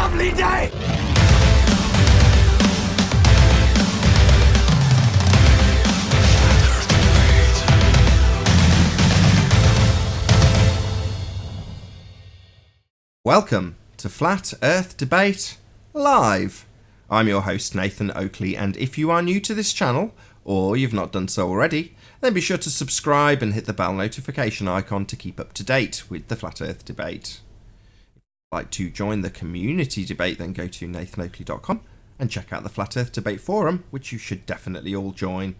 lovely day! Welcome to Flat Earth Debate Live. I'm your host Nathan Oakley, and if you are new to this channel, or you've not done so already, then be sure to subscribe and hit the bell notification icon to keep up to date with the Flat Earth Debate. If you'd like to join the community debate, then go to nathanoakley.com and check out the Flat Earth Debate forum, which you should definitely all join.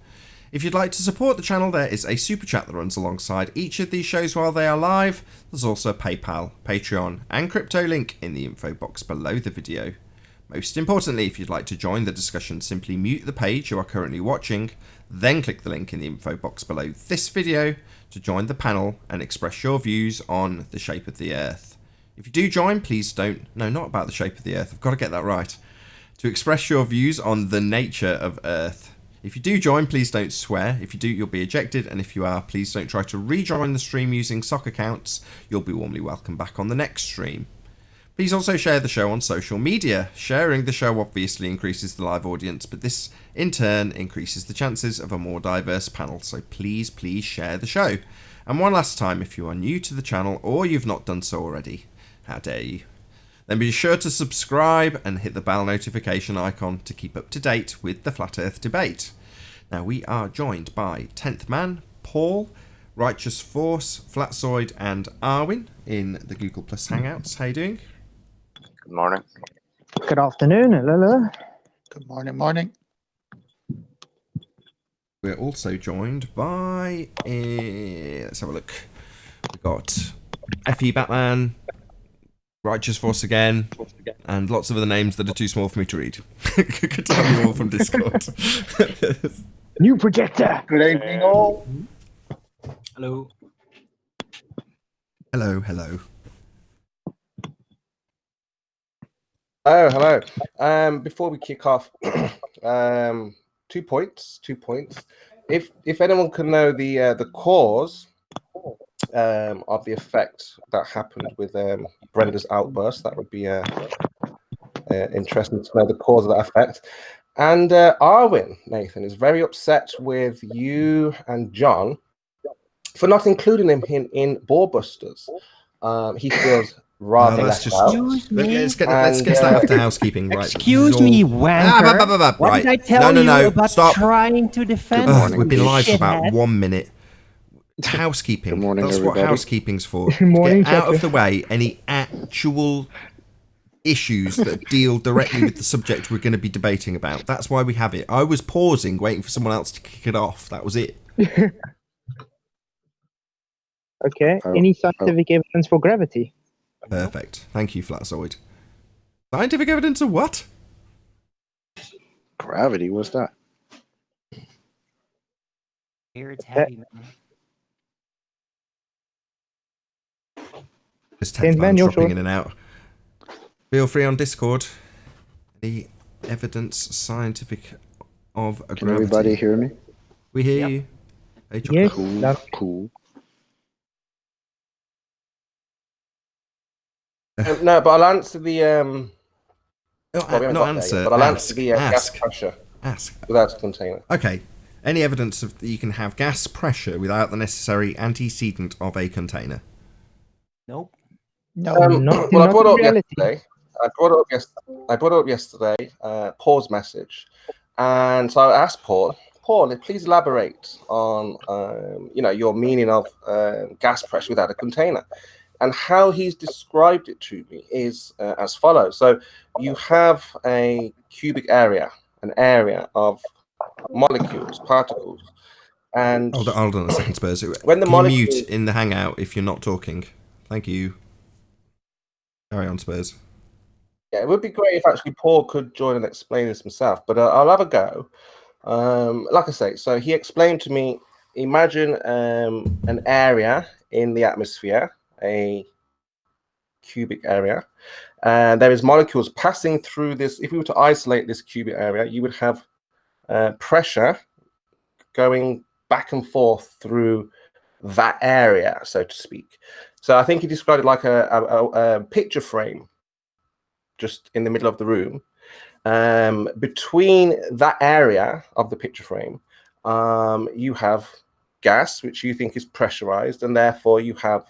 If you'd like to support the channel, there is a super chat that runs alongside each of these shows while they are live. There's also a PayPal, Patreon and crypto link in the info box below the video. Most importantly, if you'd like to join the discussion, simply mute the page you are currently watching, then click the link in the info box below this video to join the panel and express your views on the shape of the Earth. If you do join, please don't... No, not about the shape of the Earth. I've got to get that right. To express your views on the nature of Earth. If you do join, please don't swear. If you do, you'll be ejected. And if you are, please don't try to rejoin the stream using sock accounts. You'll be warmly welcome back on the next stream. Please also share the show on social media. Sharing the show obviously increases the live audience, but this in turn increases the chances of a more diverse panel. So please share the show. And one last time, if you are new to the channel or you've not done so already, how dare you? Then be sure to subscribe and hit the bell notification icon to keep up to date with the Flat Earth Debate. Now we are joined by 10th Man, Paul, Righteous Force, Flatzoid and Arwin in the Google Plus Hangouts. How you doing? Good morning. Good afternoon. Hello. Good morning. We're also joined by, let's have a look. We've got FE Batman, Righteous Force again, and lots of other names that are too small for me to read. Good to have you all from Discord. New projector. Good evening, all. Hello. Hello. Oh, hello. Before we kick off, 2 points. If anyone can know the cause of the effect that happened with Brenda's outburst, that would be interesting to know the cause of that effect. And Arwin, Nathan, is very upset with you and John for not including him in Ballbusters. He feels rather left out. Let's get that after housekeeping, right? Excuse me, wanker. What did I tell you about stop. trying to defend? We've been live for about shithead? 1 minute. Housekeeping. Good morning, That's everybody. what housekeeping's for. Good morning, Get out Chapter. of the way any actual issues that deal directly with the subject we're going to be debating about. That's why we have it. I was pausing, waiting for someone else to kick it off. That was it. Okay. Any scientific evidence for gravity? Perfect. Thank you, Flatzoid. Scientific evidence of what? Gravity, what's that? Here it's heavy, man. Just 10th Ten man man, you're dropping sure? in and out. Feel free on Discord. Any evidence scientific of a Can gravity? everybody hear me? We hear Yep. you. Hey, Yes. Chocolate. Cool. No, but I'll answer the No, well, we haven't not got there answer. yet, but I'll ask. answer the gas ask. pressure Ask. without a container. Okay. Any evidence of that you can have gas pressure without the necessary antecedent of a container? Nope. No, Well, I brought in up reality. yesterday. I brought up yesterday. Paul's message, and so I asked Paul, please elaborate on your meaning of gas pressure without a container, and how he's described it to me is as follows. So you have a cubic area, an area of molecules, particles, and Hold on a second, Spurs. when the Can you molecule mute in the Hangout if you're not talking? Thank you. Carry on, Spurs. Yeah, it would be great if actually Paul could join and explain this himself, but I'll have a go. Like I say, so he explained to me, imagine an area in the atmosphere, a cubic area, and there is molecules passing through this. If we were to isolate this cubic area, you would have pressure going back and forth through that area, so to speak. So I think he described it like a picture frame just in the middle of the room. Between that area of the picture frame, you have gas, which you think is pressurized, and therefore you have,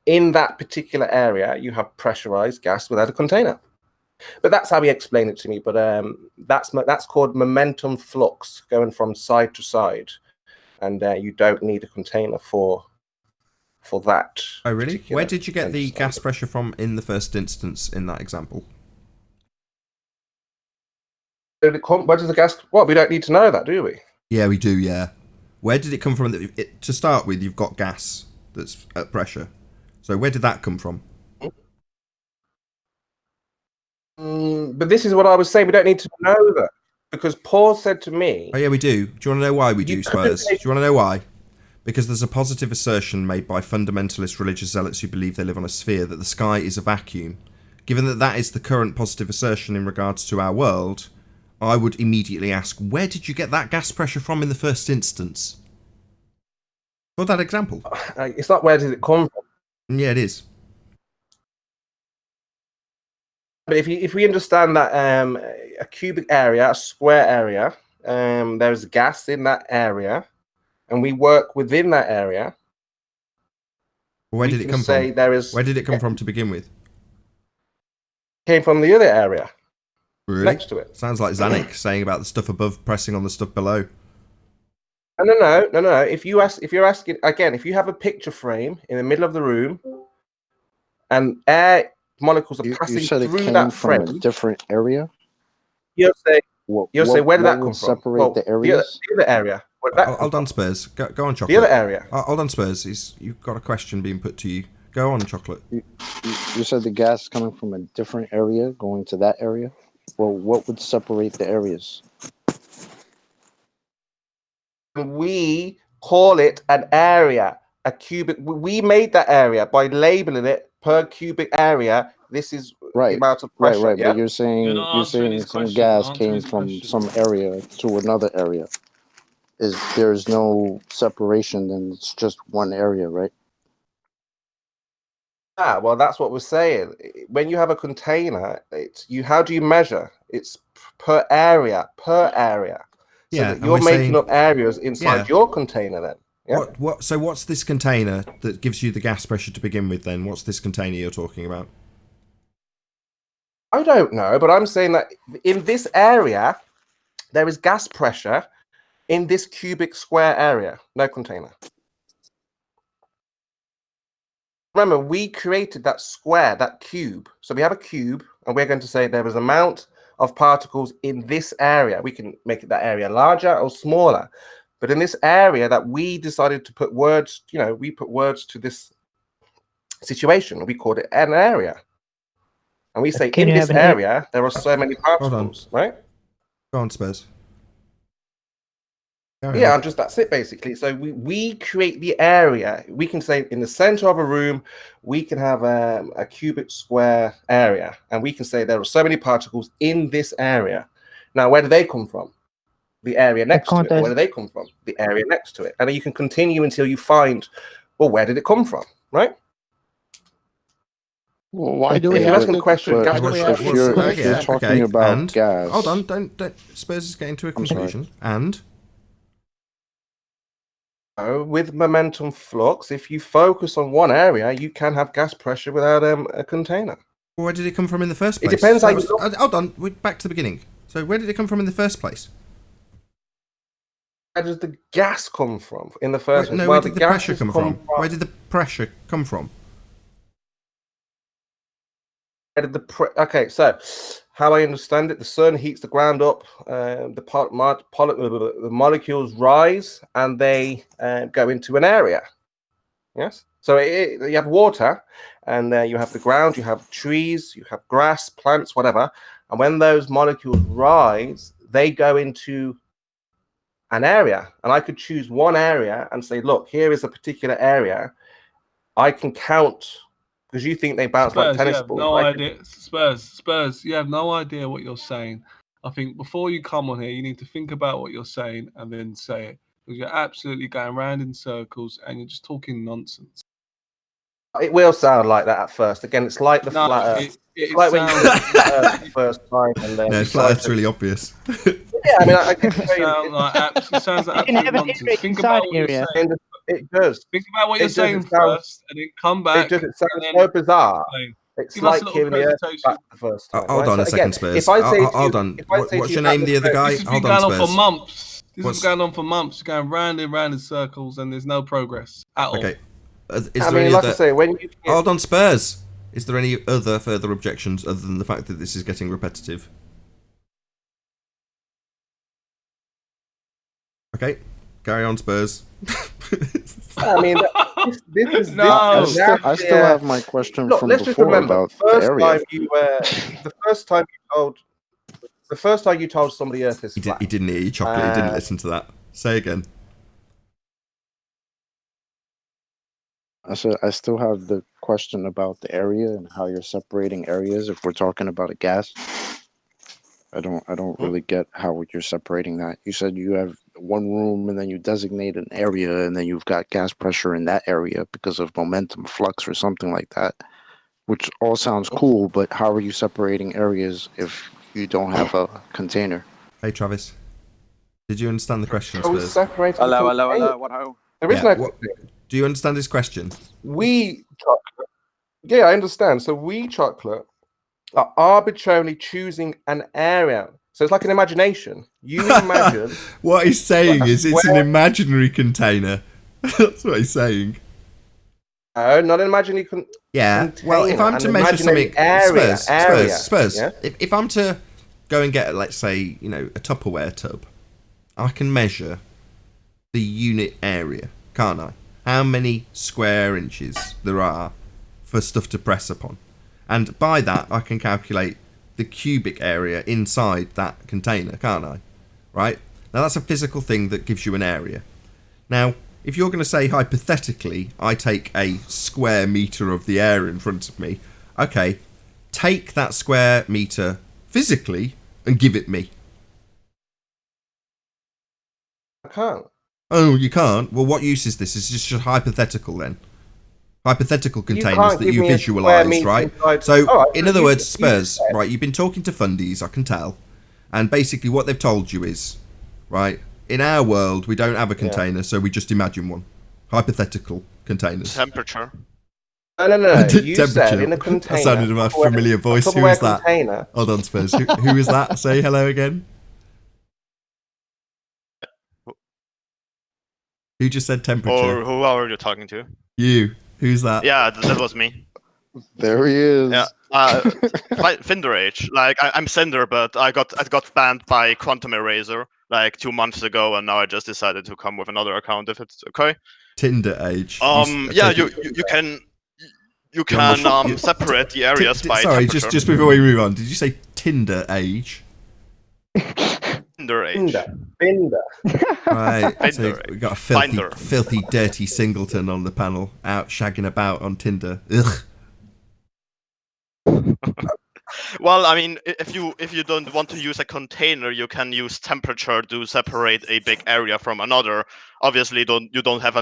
in that particular area, you have pressurized gas without a container. But that's how he explained it to me. But that's called momentum flux, going from side to side, and you don't need a container for that. Oh, really? Where did you get the gas pressure from in the first instance in that example? Where does the gas? What, we don't need to know that, do we? Yeah, we do. Yeah. Where did it come from? To start with, you've got gas that's at pressure. So where did that come from? But this is what I was saying. We don't need to know that, because Paul said to me... Oh, yeah, we do. Do you want to know why we do, Spurs? Do you want to know why? Because there's a positive assertion made by fundamentalist religious zealots who believe they live on a sphere that the sky is a vacuum. Given that that is the current positive assertion in regards to our world, I would immediately ask, where did you get that gas pressure from in the first instance? For that example. It's not where did it come from. Yeah, it is. But if we understand that a cubic area, a square area, there's gas in that area, and we work within that area. Where did it come from? Where did it come from to begin with? Came from the other area. Really? Next to it. Sounds like Zanuck saying about the stuff above pressing on the stuff below. No. If you're asking again, if you have a picture frame in the middle of the room, and air molecules are passing through that frame, from a different area. You'll say, where did that come from? Separate the areas. The other area. Hold on, Spurs. Go on, Chocolate. The other area. Hold on, Spurs. You've got a question being put to you. Go on, Chocolate. You said the gas coming from a different area going to that area. Well, what would separate the areas? We call it an area, a cubic. We made that area by labeling it per cubic area. This is the amount of pressure. Right. Yeah? But you're saying some gas came from some area to another area. There's no separation, then it's just one area, right? Well, that's what we're saying. When you have a container, how do you measure? It's per area. So yeah, that you're making up areas inside your container then. Yeah? So what's this container that gives you the gas pressure to begin with then? What's this container you're talking about? I don't know, but I'm saying that in this area, there is gas pressure in this cubic square area, no container. Remember, we created that square, that cube. So we have a cube, and we're going to say there is an amount of particles in this area. We can make that area larger or smaller. But in this area that we decided to put words, we put words to this situation. We called it an area. And we say in this area, there are so many particles, right? Go on, Spurs. Yeah, that's it basically. So we create the area. We can say in the center of a room, we can have a cubic square area, and we can say there are so many particles in this area. Now, where do they come from? The area next to it. Where do they come from? The area next to it. And then you can continue until you find, well, where did it come from, right? Well, why do if you're asking a question, if you're talking about gas. Hold on, don't Spurs is getting to a conclusion. And with momentum flux, if you focus on one area, you can have gas pressure without a container. Well, where did it come from in the first place? It depends how you look. Hold on, we're back to the beginning. So where did it come from in the first place? Where does the gas come from in the first place? No, where did the pressure come from? Where did the pressure come from? Okay, so how I understand it, the sun heats the ground up, the molecules rise, and they go into an area. Yes? So you have water, and you have the ground, you have trees, you have grass, plants, whatever. And when those molecules rise, they go into an area. And I could choose one area and say, look, here is a particular area. I can count... Because you think they bounce like tennis balls. No idea. Spurs, you have no idea what you're saying. I think before you come on here, you need to think about what you're saying and then say it. Because you're absolutely going round in circles and you're just talking nonsense. It will sound like that at first. Again, it's like the flat Earth. It's like when you sounds. see the flat Earth the first time, and then No, flat Earth's really obvious. yeah, I mean, I can It sounds like You can have absolute an nonsense. integrated Think side about what you're area. saying. It does. Think about what you're It does, saying it sounds- first, and then come back. It does. It sounds and then so bizarre. explain. It's Give us a like little hearing the Earth presentation. back the first time. Hold right? on So a second, again, Spurs. If I say to Hold you, on. if I say What's to your you name, the other guy? This has been Hold going on, on for Spurs. months. This has been going on for months. It's going round and round in circles, and there's no progress at all. Okay. Is I there mean, any like other... I say, when you Hold on, Spurs. Is there any other further objections other than the fact that this is getting repetitive? Okay. Carry on, Spurs. I mean, this is No. I still have my question Look, from let's just before remember about the the first area. time you told somebody Earth is He flat. didn't hear you, Chocolate. He didn't listen to that. Say again. I said I still have the question about the area and how you're separating areas. If we're talking about a gas, I don't really get how you're separating that. You said you have one room and then you designate an area and then you've got gas pressure in that area because of momentum flux or something like that, which all sounds cool. But how are you separating areas if you don't have a container? Hey, Travis. Did you understand the question, Are we Spurs? separating? Hello. What ho? There is Yeah, no. Do you understand his question? We chocolate. Yeah, I understand. So we chocolate are arbitrarily choosing an area. So it's like an imagination. You imagine. What he's saying is it's an square- imaginary container. That's what he's saying. No, not an imaginary. Yeah. Well, if I'm to measure something, Spurs. Yeah? If I'm to go and get, let's say, a Tupperware tub, I can measure the unit area, can't I? How many square inches there are for stuff to press upon. And by that, I can calculate the cubic area inside that container, can't I? Right? Now, that's a physical thing that gives you an area. Now, if you're going to say, hypothetically, I take a square metre of the air in front of me, okay, take that square metre physically and give it me. I can't. Oh, you can't? Well, what use is this? It's just hypothetical then. Hypothetical containers that you visualise, right? So, in other words, Spurs, right, you've been talking to fundies, I can tell. And basically what they've told you is, right, in our world, we don't have a container, so we just imagine one. Hypothetical containers. Temperature. No. You said in a container. That sounded a familiar voice. Who is that? Container. Hold on, Spurs. Who is that? Say hello again. Who just said temperature? Or who are you talking to? You. Who's that? Yeah, that was me. There he is. Yeah. Finder Age. Like I'm Cinder, but I got banned by Quantum Eraser like 2 months ago, and now I just decided to come with another account if it's okay. Tinder Age. Yeah, you can separate the areas by Sorry, temperature. just before we move on, did you say Tinder Age? Finder Age. Binder. Right. So Finder we've got a Finder. filthy, dirty singleton on the panel, out shagging about on Tinder. Ugh. Well, I mean, if you don't want to use a container, you can use temperature to separate a big area from another. Obviously, you don't have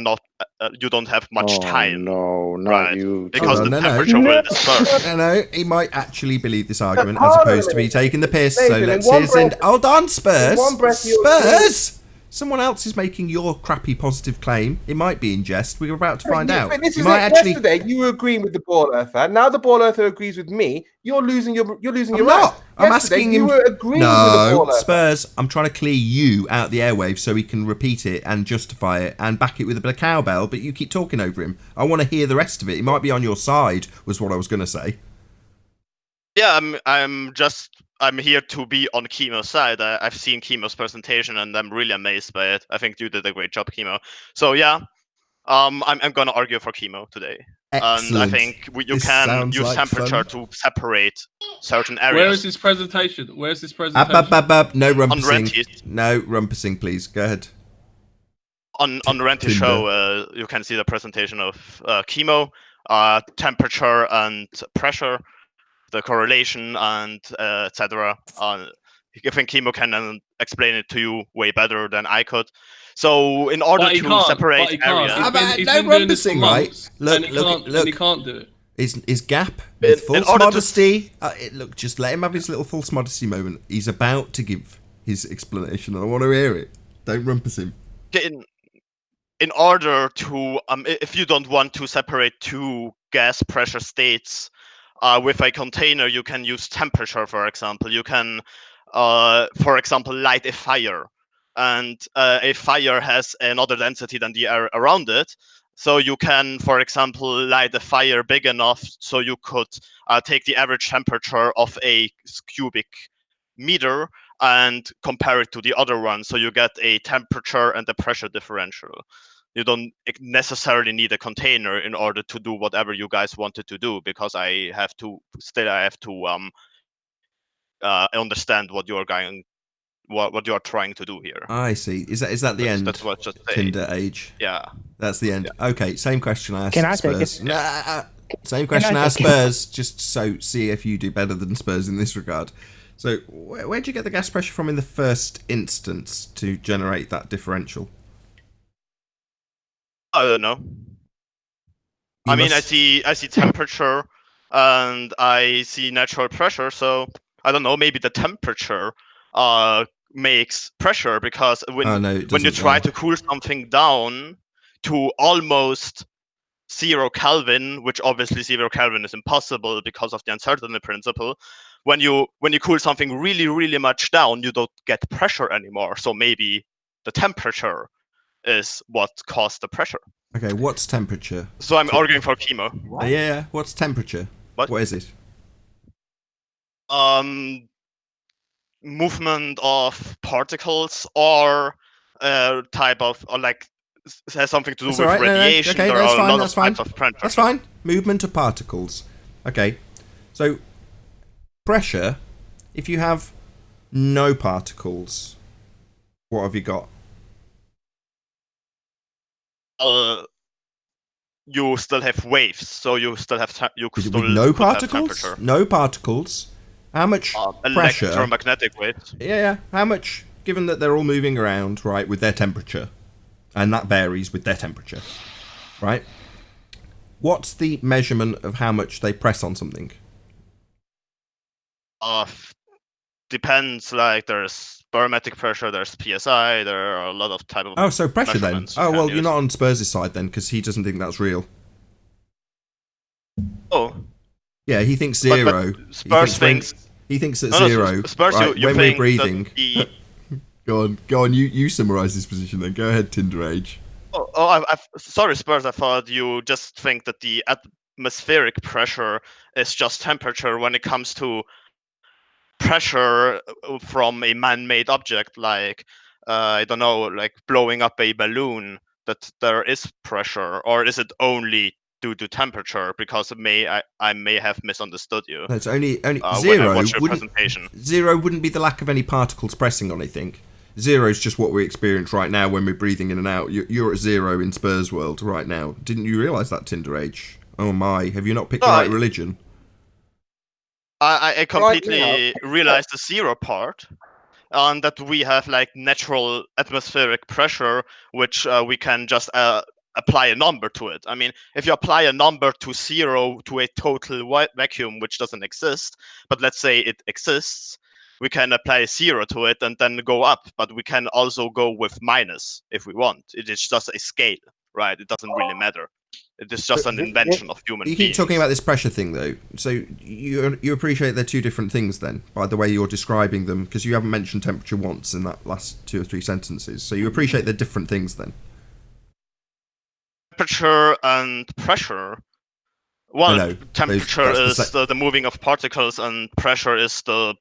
much time. No, not right? you. Because the No. temperature will disperse. No, he might actually believe this argument as opposed to me taking the piss. So Nathan, let's in one hear. breath- Hold on, Spurs. in one breath you Spurs. Someone else is making your crappy positive claim. It might be in jest. We're about to find out. But this You is might it. actually. Yesterday, you were agreeing with the ball earther. Now the ball earther agrees with me. You're losing your. I'm right. not. I'm Yesterday, asking you him. were agreeing with the ball No, earther. Spurs. I'm trying to clear you out the airwaves so he can repeat it and justify it and back it with a bit of cowbell. But you keep talking over him. I want to hear the rest of it. He might be on your side. Was what I was going to say. Yeah, I'm here to be on Chemo's side. I've seen Chemo's presentation and I'm really amazed by it. I think you did a great job, Chemo. So yeah, I'm gonna argue for Chemo today. Excellent. And I think you This can sounds use like temperature fun. to separate certain areas. Where is this presentation? Where's this presentation? No On rumpusing. Rentis. No rumpusing, please. Go ahead. On Rentis Tinder. show, you can see the presentation of Chemo, temperature and pressure, the correlation and etc. I think Kimo can explain it to you way better than I could. So in order to separate areas, he's been doing this for months, Look, and he can't do it. His gap with false modesty. Look, just let him have his little false modesty moment. He's about to give his explanation, and I want to hear it. Don't rumpus him. In order to, if you don't want to separate two gas pressure states with a container, you can use temperature, for example. You can, for example, light a fire, and a fire has another density than the air around it. So you can, for example, light a fire big enough so you could take the average temperature of a cubic meter and compare it to the other one. So you get a temperature and a pressure differential. You don't necessarily need a container in order to do whatever you guys wanted to do, because I have to understand what you are trying to do here. I see. Is that the end? That's what just Tinder age. Yeah. That's the end. Yeah. Okay. Same question I asked Can I Spurs. take it? Same question I asked Spurs. Just so see if you do better than Spurs in this regard. So where'd you get the gas pressure from in the first instance to generate that differential? I don't know. I see temperature and I see natural pressure, so I don't know, maybe the temperature makes pressure, because when you try to cool something down to almost 0 Kelvin, which obviously 0 Kelvin is impossible because of the uncertainty principle, when you cool something really, really much down, you don't get pressure anymore. So maybe the temperature is what caused the pressure. Okay, what's temperature? So I'm arguing for Kimo. Yeah, what's temperature? What is it? Movement of particles, or type of, or like, has something to do with radiation. No. Okay, there that's are fine. a lot That's of fine. types of pressure. That's fine. Movement of particles. Okay, so pressure. If you have no particles, what have you got? You still have waves, so you still have no particles. No particles. How much pressure? Electromagnetic waves. Yeah. How much? Given that they're all moving around, right, with their temperature, and that varies with their temperature, right? What's the measurement of how much they press on something? Depends. Like, there's barometric pressure, there's PSI, there are a lot of type of. Oh, so pressure then? Oh, well, you're not on Spurs' side then, because he doesn't think that's real. Oh. Yeah, he thinks zero. Spurs thinks. He thinks at zero. Spurs, right, you when think we're breathing. The... Go on. You summarise this position then. Go ahead, Tinder Age. Sorry, Spurs. I thought you just think that the atmospheric pressure is just temperature when it comes to pressure from a man-made object, like I don't know, like blowing up a balloon, that there is pressure, or is it only due to temperature? Because I may have misunderstood you. No, it's only zero. When I watch your presentation. Zero wouldn't be the lack of any particles pressing on anything. Zero is just what we experience right now when we're breathing in and out. You're at zero in Spurs world right now. Didn't you realise that, Tinder Age? Oh my, have you not picked the right religion? I completely realized the zero part, and that we have like natural atmospheric pressure, which we can just apply a number to it. I mean, if you apply a number to zero to a total vacuum which doesn't exist, but let's say it exists, we can apply zero to it and then go up. But we can also go with minus if we want. It is just a scale, right? It doesn't really matter. It is just an invention of human beings. You keep talking about this pressure thing, though. So you appreciate they're two different things, then, by the way you're describing them, because you haven't mentioned temperature once in that last 2 or 3 sentences. So you appreciate they're different things, then. Temperature and pressure. Well, temperature is the moving of particles, and pressure is the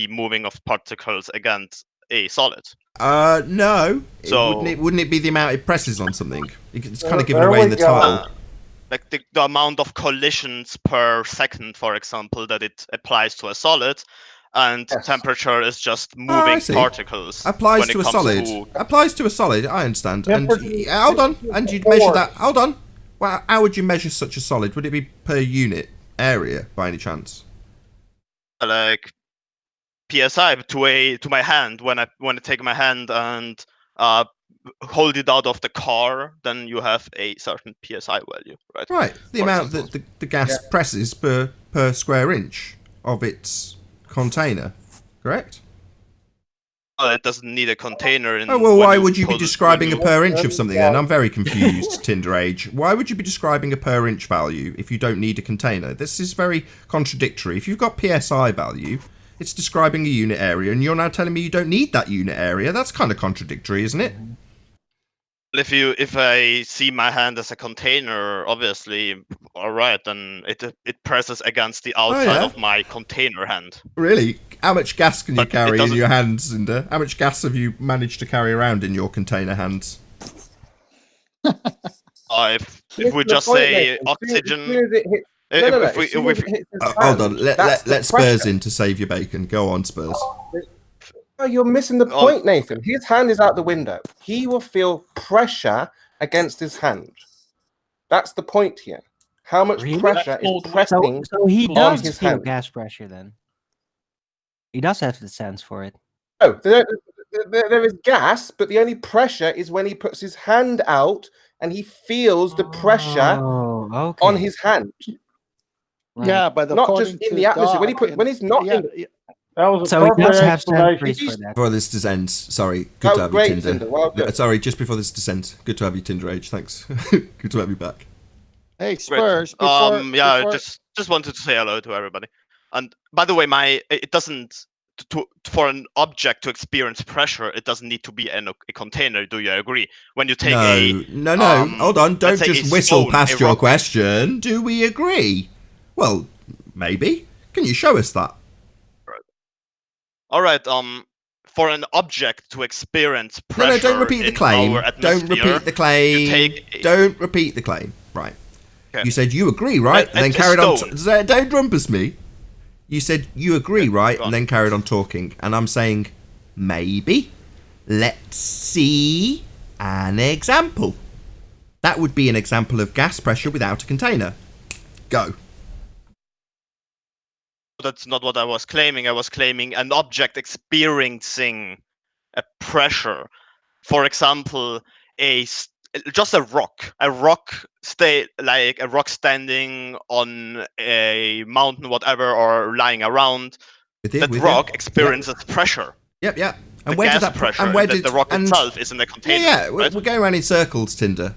moving of particles against a solid. No. So wouldn't it be the amount it presses on something? It's kind of given away in the title. Like the amount of collisions per second, for example, that it applies to a solid, and temperature is just moving particles. Applies to a solid. Applies to a solid. I understand. And hold on. And you'd measure that. Hold on. Well, how would you measure such a solid? Would it be per unit area by any chance? Like, psi to my hand when I take my hand and hold it out of the car, then you have a certain psi value, right? Right, the amount that the gas presses per square inch of its container, correct? Well, it doesn't need a container. Oh, well, why would you be describing a per inch of something then? I'm very confused, Tinder Age. Why would you be describing a per inch value if you don't need a container? This is very contradictory. If you've got PSI value, it's describing a unit area, and you're now telling me you don't need that unit area. That's kind of contradictory, isn't it? If I see my hand as a container, obviously, all right, then it presses against the outside of my container hand. Really? How much gas can you carry in your hands, Cinder? How much gas have you managed to carry around in your container hands? If we just say oxygen. Hold on, let Spurs in to save your bacon. Go on, Spurs. Oh, you're missing the point, Nathan. His hand is out the window. He will feel pressure against his hand. That's the point here. How much pressure is pressing so he does his feel hand? gas pressure then. He does have the sense for it. Oh, there is gas, but the only pressure is when he puts his hand out and he feels the pressure on his hand. Right. Yeah, but not just in the atmosphere. When he's not in. That was so he does have sensories for that. Before this descends, sorry, good to have you, Tinder. Sorry, just before this descends, good to have you, Tinder Age. Thanks. Good to have you back. Hey, Spurs. Just wanted to say hello to everybody. And by the way, it doesn't for an object to experience pressure, it doesn't need to be a container. Do you agree? When you take no, hold on, don't just whistle past your question. Do we agree? Well, maybe. Can you show us that? All right. For an object to experience pressure, no, don't repeat the claim. Don't repeat the claim. Don't repeat the claim. Right. Okay. You said you agree, right? And then carried on. Don't rumpus me. You said you agree, right? And then carried on talking. And I'm saying, maybe. Let's see an example. That would be an example of gas pressure without a container. Go. That's not what I was claiming. I was claiming an object experiencing a pressure. For example, just a rock. A rock standing on a mountain, whatever, or lying around. That rock experiences pressure. Yep. And the where gas did that pressure? And where did the rock itself is in the container? Yeah, right? we're going around in circles, Tinder.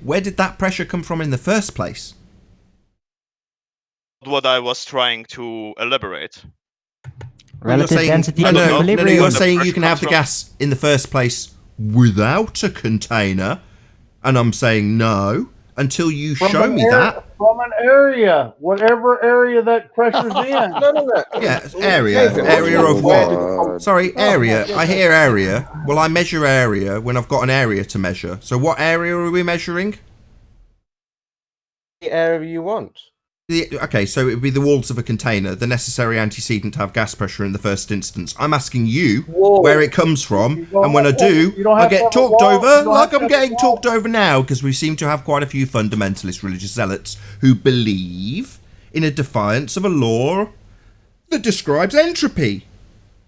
Where did that pressure come from in the first place? What I was trying to elaborate. Relative density. No, you're saying you can have the gas in the first place without a container, and I'm saying no until you show me that. From an area, whatever area that pressure's in. No. Yeah, area of what? Sorry, area. I hear area. Well, I measure area when I've got an area to measure. So what area are we measuring? The area you want. Okay, so it would be the walls of a container, the necessary antecedent to have gas pressure in the first instance. I'm asking you where it comes from, and when I do, I get talked over like I'm getting talked over now, because we seem to have quite a few fundamentalist religious zealots who believe in a defiance of a law that describes entropy.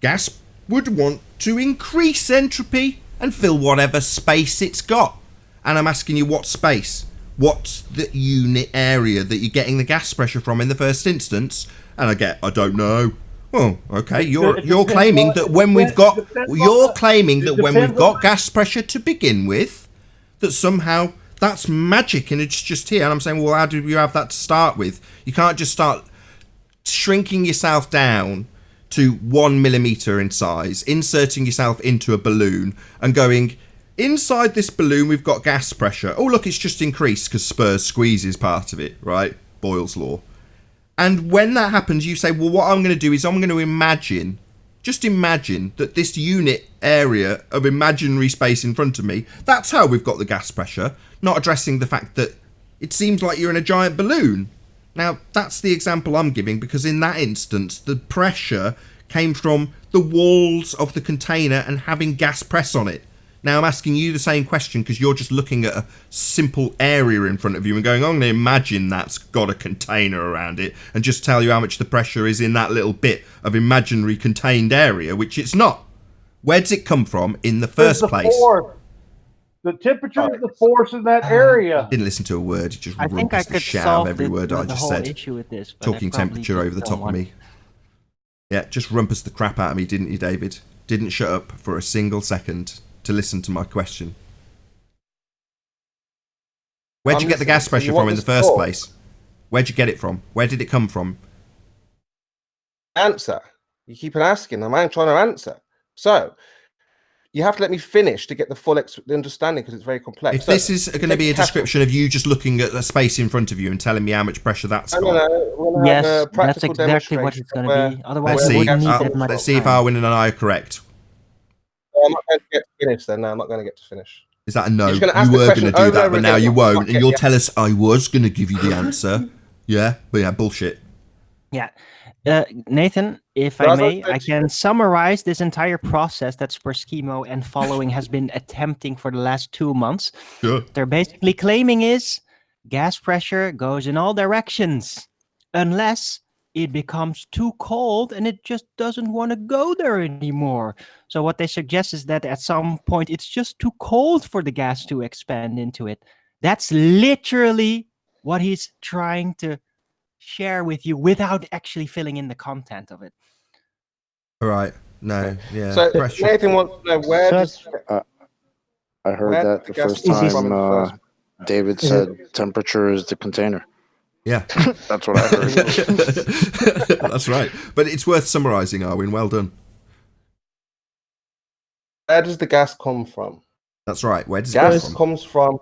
Gas would want to increase entropy and fill whatever space it's got. And I'm asking you, what space? What's the unit area that you're getting the gas pressure from in the first instance? And I don't know. Well, okay, you're claiming that when we've got gas pressure to begin with, that somehow that's magic and it's just here. And I'm saying, well, how do you have that to start with? You can't just start shrinking yourself down to 1 millimeter in size, inserting yourself into a balloon and going, inside this balloon, we've got gas pressure. Oh, look, it's just increased because Spurs squeezes part of it, right? Boyle's law. And when that happens, you say, well, what I'm going to do is I'm going to imagine that this unit area of imaginary space in front of me, that's how we've got the gas pressure, not addressing the fact that it seems like you're in a giant balloon. Now, that's the example I'm giving, because in that instance, the pressure came from the walls of the container and having gas press on it. Now I'm asking you the same question because you're just looking at a simple area in front of you and going, I'm going to imagine that's got a container around it and just tell you how much the pressure is in that little bit of imaginary contained area, which it's not. Where does it come from in the first place? The temperature is the force in that area. Didn't listen to a word. Just I think I rumpus the could shit out solve of every word I the just whole said. issue with this. But Talking temperature over the top of me. Yeah, just rumpus the crap out of me, didn't you, David? Didn't shut up for a single second to listen to my question. Where'd you get the gas pressure from in the first place? Where'd you get it from? Where did it come from? Answer. You keep on asking. I'm trying to answer. So, you have to let me finish to get the full understanding because it's very complex. If this is going to be a description of you just looking at the space in front of you and telling me how much pressure that's got. No. Yes, that's exactly what it's going to be. Otherwise, we wouldn't need that much Let's see if Arwin and I are correct. I'm not going to get to finish then. No, I'm not going to get to finish. Is that a no? You were going to do that, but now you won't, and you'll tell us I was going to give you the answer. Yeah, but yeah, bullshit. Yeah. Nathan, if I may, I can summarize this entire process that Spurschemo and following has been attempting for the last 2 months. Sure. What they're basically claiming is gas pressure goes in all directions unless it becomes too cold and it just doesn't want to go there anymore. So what they suggest is that at some point it's just too cold for the gas to expand into it. That's literally what he's trying to share with you without actually filling in the content of it. All right. No. Yeah. So Nathan wants to know where does I heard that the first time David said temperature is the container. Yeah. That's what I heard. That's right. But it's worth summarising, Arwin. Well done. Where does the gas come from? That's right. Where does gas it come from? Comes from?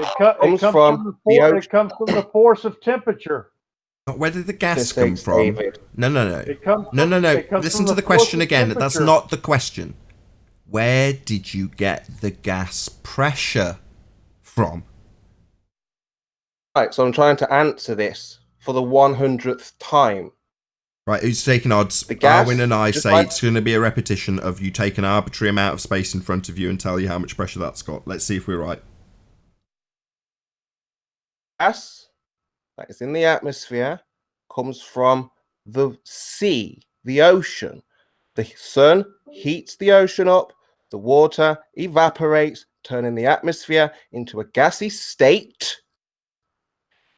It comes from the force of temperature. Where did the gas come from? David. No. No. Listen to the question again. That's not the question. Where did you get the gas pressure from? Right, so I'm trying to answer this for the 100th time. Right, who's taking odds? Arwin and I say it's going to be a repetition of you take an arbitrary amount of space in front of you and tell you how much pressure that's got. Let's see if we're right. Gas that is in the atmosphere comes from the sea, the ocean. The sun heats the ocean up, the water evaporates, turning the atmosphere into a gassy state.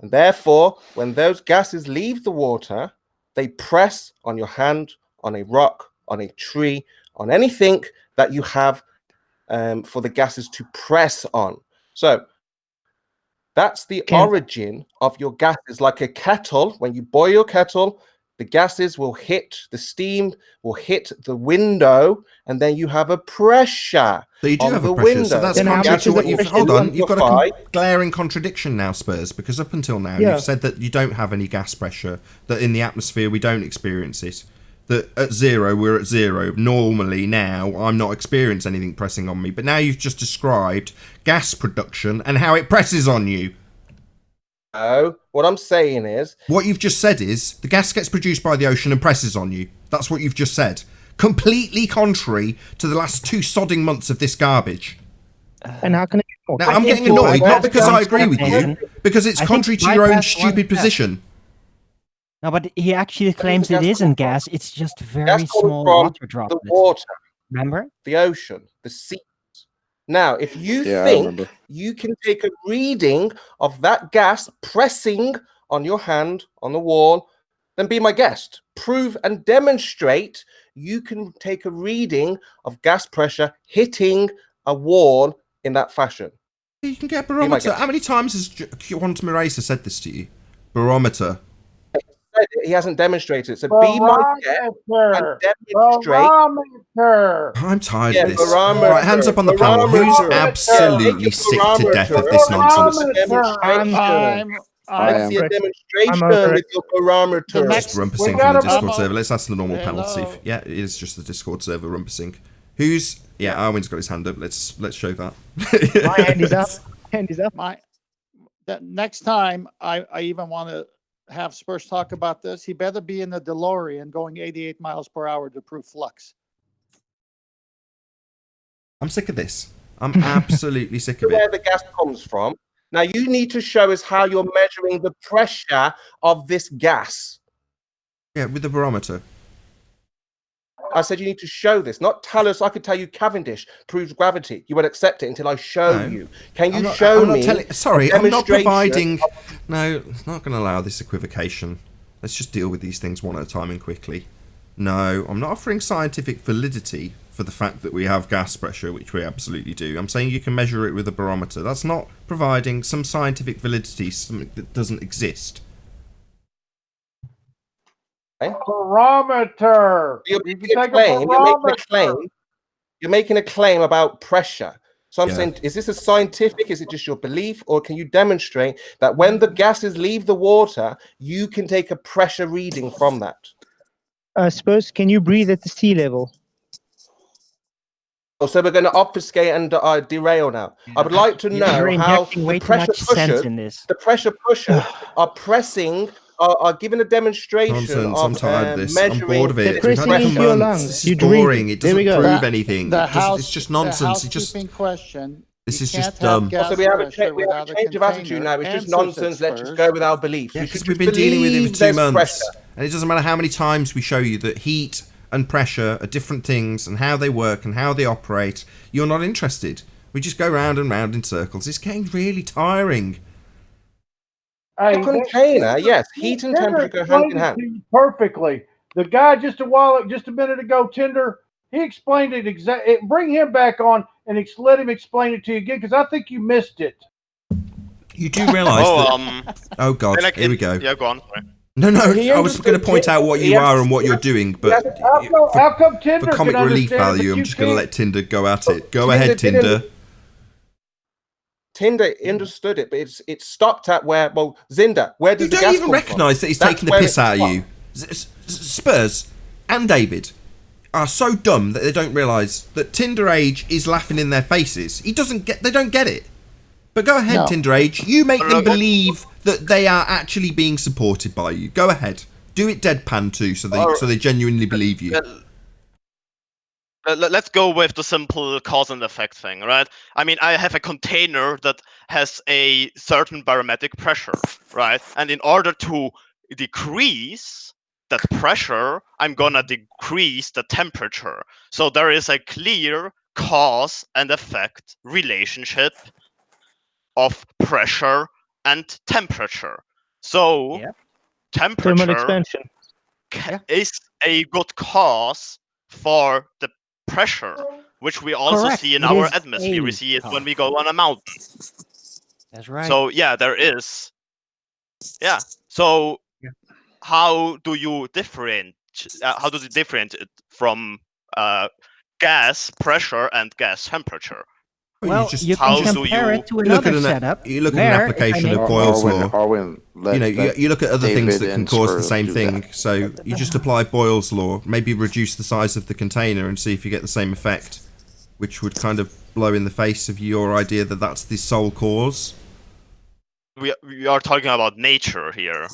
And therefore, when those gases leave the water, they press on your hand, on a rock, on a tree, on anything that you have for the gases to press on. So that's the origin of your gases. Like a kettle, when you boil your kettle, the gases will hit, the steam will hit the window, and then you have a pressure. So you do have a pressure. So that's contrary to what you've... Hold on, you've got a glaring contradiction now, Spurs, because up until now you've said that you don't have any gas pressure, that in the atmosphere we don't experience it, that at zero we're at zero. Normally now I'm not experiencing anything pressing on me, but now you've just described gas production and how it presses on you. No, what I'm saying is... What you've just said is the gas gets produced by the ocean and presses on you. That's what you've just said. Completely contrary to the last 2 sodding months of this garbage. And how can it... Now, I'm getting annoyed, not because I agree with you, because it's contrary to your own stupid position. No, but he actually claims it isn't gas. It's just very small water droplets. The water. Remember? The ocean, the sea. Now, if you think you can take a reading of that gas pressing on your hand, on the wall, then be my guest. Prove and demonstrate you can take a reading of gas pressure hitting a wall in that fashion. You can get a barometer. How many times has Quantum Eraser said this to you? Barometer. He hasn't demonstrated it. So be my guest and demonstrate. Barometer. I'm tired of this. Right, hands up on the panel. Who's absolutely sick to death of this nonsense? I see a demonstration with your barometer. Just rumpusing from the Discord server. Let's ask the normal panel to see if... Yeah, it is just the Discord server rumpusing. Who's... Yeah, Arwin's got his hand up. Let's show that. My hand is up. Hand is up. Next time I even want to have Spurs talk about this, he better be in the DeLorean going 88 miles per hour to prove flux. I'm sick of this. I'm absolutely sick of it. Where the gas comes from. Now you need to show us how you're measuring the pressure of this gas. Yeah, with the barometer. I said you need to show this, not tell us. I could tell you Cavendish proves gravity. You won't accept it until I show you. Can you show me? Sorry, I'm not providing. No, it's not going to allow this equivocation. Let's just deal with these things one at a time and quickly. No, I'm not offering scientific validity for the fact that we have gas pressure, which we absolutely do. I'm saying you can measure it with a barometer. That's not providing some scientific validity, something that doesn't exist. Barometer. You're making a claim about pressure. So I'm saying, is this a scientific? Is it just your belief? Or can you demonstrate that when the gases leave the water, you can take a pressure reading from that? Spurs, can you breathe at the sea level? Oh, so we're going to obfuscate and derail now. I would like to know how the pressure pushers are pressing, are giving a demonstration of I'm tired of this. I'm bored of it. We've had it for months. This is boring. It doesn't prove anything. It's just nonsense. This is just dumb. So we have a change of attitude now. It's just nonsense. Let's just go with our beliefs. Yeah, because we've been dealing with it for 2 months. And it doesn't matter how many times we show you that heat and pressure are different things and how they work and how they operate. You're not interested. We just go round and round in circles. It's getting really tiring. A container, yes, heat and temperature go hand in hand. Perfectly. The guy just a minute ago, Tinder, he explained it exactly. Bring him back on and let him explain it to you again, because I think you missed it. You do realise that... Oh, God, here we go. Yeah, go on. Sorry. No, I was going to point out what you are and what you're doing, but for comic relief value, I'm just going to let Tinder go at it. Go ahead, Tinder. Tinder understood it, but it stopped at where, well, Zinda, where does the gas come from? You don't even recognise that he's taking the piss out of you. Spurs and David are so dumb that they don't realise that Tinder Age is laughing in their faces. They don't get it. But go ahead, Tinder Age. You make them believe that they are actually being supported by you. Go ahead. Do it deadpan too, so they genuinely believe you. Let's go with the simple cause and effect thing, right? I mean, I have a container that has a certain barometric pressure, right? And in order to decrease that pressure, I'm gonna decrease the temperature. So there is a clear cause and effect relationship of pressure and temperature. So temperature is a good cause for the pressure, which we also see in our atmosphere. We see it when we go on a mountain. That's right. So yeah, there is. Yeah. So how do you differentiate? How does it differentiate from gas pressure and gas temperature? Well, you can compare it to another setup. You look at an application of Boyle's law. You look at other things that can cause the same thing. So you just apply Boyle's law, maybe reduce the size of the container and see if you get the same effect, which would kind of blow in the face of your idea that that's the sole cause. We are talking about nature here.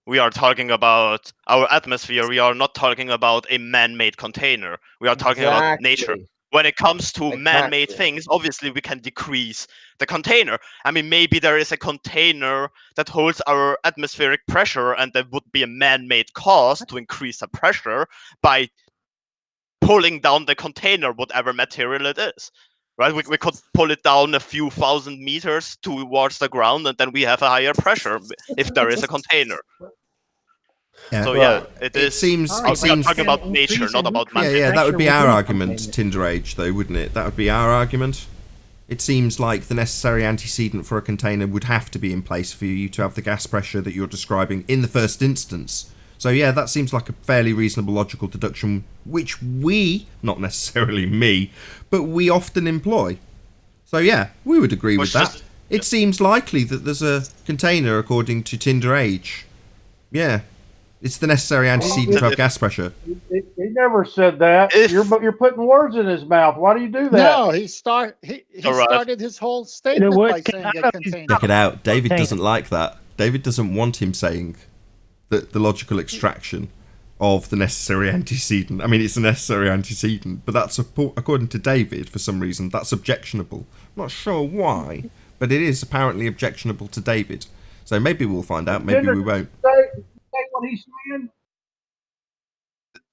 We are talking about our atmosphere. We are not talking about a man-made container. We are talking about nature. When it comes to man-made things, obviously we can decrease the container. I mean, maybe there is a container that holds our atmospheric pressure, and there would be a man-made cause to increase the pressure by pulling down the container, whatever material it is. Right? We could pull it down a few thousand meters towards the ground, and then we have a higher pressure if there is a container. Yeah. So yeah, it seems talking about nature, not about man. Yeah, that would be our argument, Tinder Age, though, wouldn't it? That would be our argument. It seems like the necessary antecedent for a container would have to be in place for you to have the gas pressure that you're describing in the first instance. So yeah, that seems like a fairly reasonable logical deduction, which we, not necessarily me, but we often employ. So yeah, we would agree with that. It seems likely that there's a container according to Tinder Age. Yeah. It's the necessary antecedent to have gas pressure. He never said that. You're putting words in his mouth. Why do you do that? No, he started his whole statement by saying a container. Check it out. David doesn't like that. David doesn't want him saying the logical extraction. of the necessary antecedent. I mean, it's a necessary antecedent, but that's according to David, for some reason, that's objectionable. I'm not sure why, but it is apparently objectionable to David. So maybe we'll find out, maybe we won't. Say what he's saying.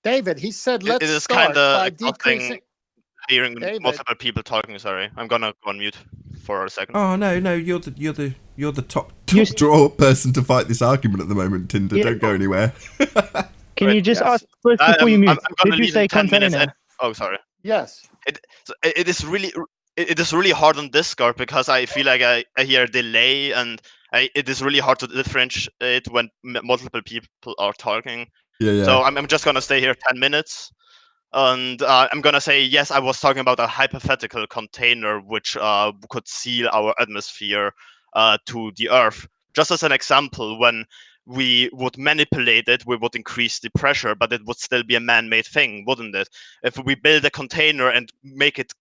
David, he said, It let's is start kind of by exhausting decreasing. hearing David. multiple people talking. Sorry, I'm gonna go on mute for a second. Oh no, you're the top draw person to fight this argument at the moment, Tinder. Yeah. Don't go anywhere. Can you just Yes. ask first before you mute? I'm gonna Did you leave say in 10 minutes. container? Oh, sorry. Yes. It is really hard on Discord because I feel like I hear a delay, and it is really hard to differentiate when multiple people are talking. Yeah. So I'm just gonna stay here 10 minutes, and I'm gonna say yes. I was talking about a hypothetical container which could seal our atmosphere to the Earth. Just as an example, when we would manipulate it, we would increase the pressure, but it would still be a man-made thing, wouldn't it? If we build a container and make it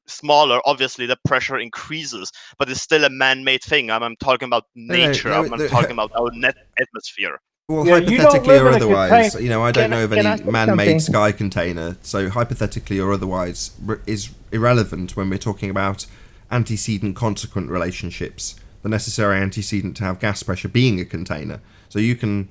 smaller, obviously the pressure increases, but it's still a man-made thing. I'm talking about nature. I'm talking about our net atmosphere. Well, Yeah, you don't hypothetically live or in a otherwise, container. I don't know of Can I any say man-made something? sky container. So hypothetically or otherwise is irrelevant when we're talking about antecedent consequent relationships. The necessary antecedent to have gas pressure being a container. So you can,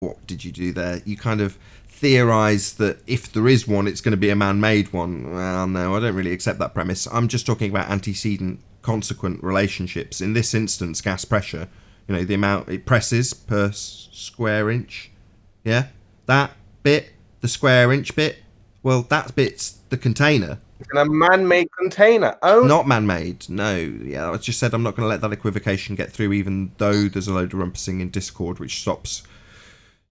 what did you do there? You kind of theorize that if there is one, it's going to be a man-made one. Well, no, I don't really accept that premise. I'm just talking about antecedent consequent relationships. In this instance, gas pressure. The amount it presses per square inch. Yeah? That bit, the square inch bit, well, that bit's the container. It's in a man-made container. Oh, Not man-made, no. Yeah, I just said I'm not going to let that equivocation get through, even though there's a load of rumpusing in Discord, which stops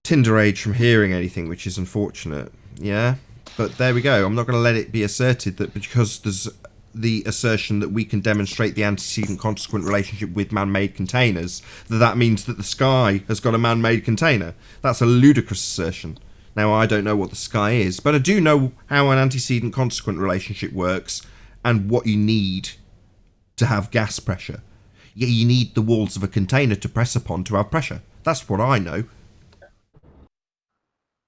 Tinder Age from hearing anything, which is unfortunate. Yeah? But there we go. I'm not going to let it be asserted that because there's the assertion that we can demonstrate the antecedent consequent relationship with man-made containers, that means that the sky has got a man-made container. That's a ludicrous assertion. Now, I don't know what the sky is, but I do know how an antecedent consequent relationship works and what you need to have gas pressure. Yeah, you need the walls of a container to press upon to have pressure. That's what I know.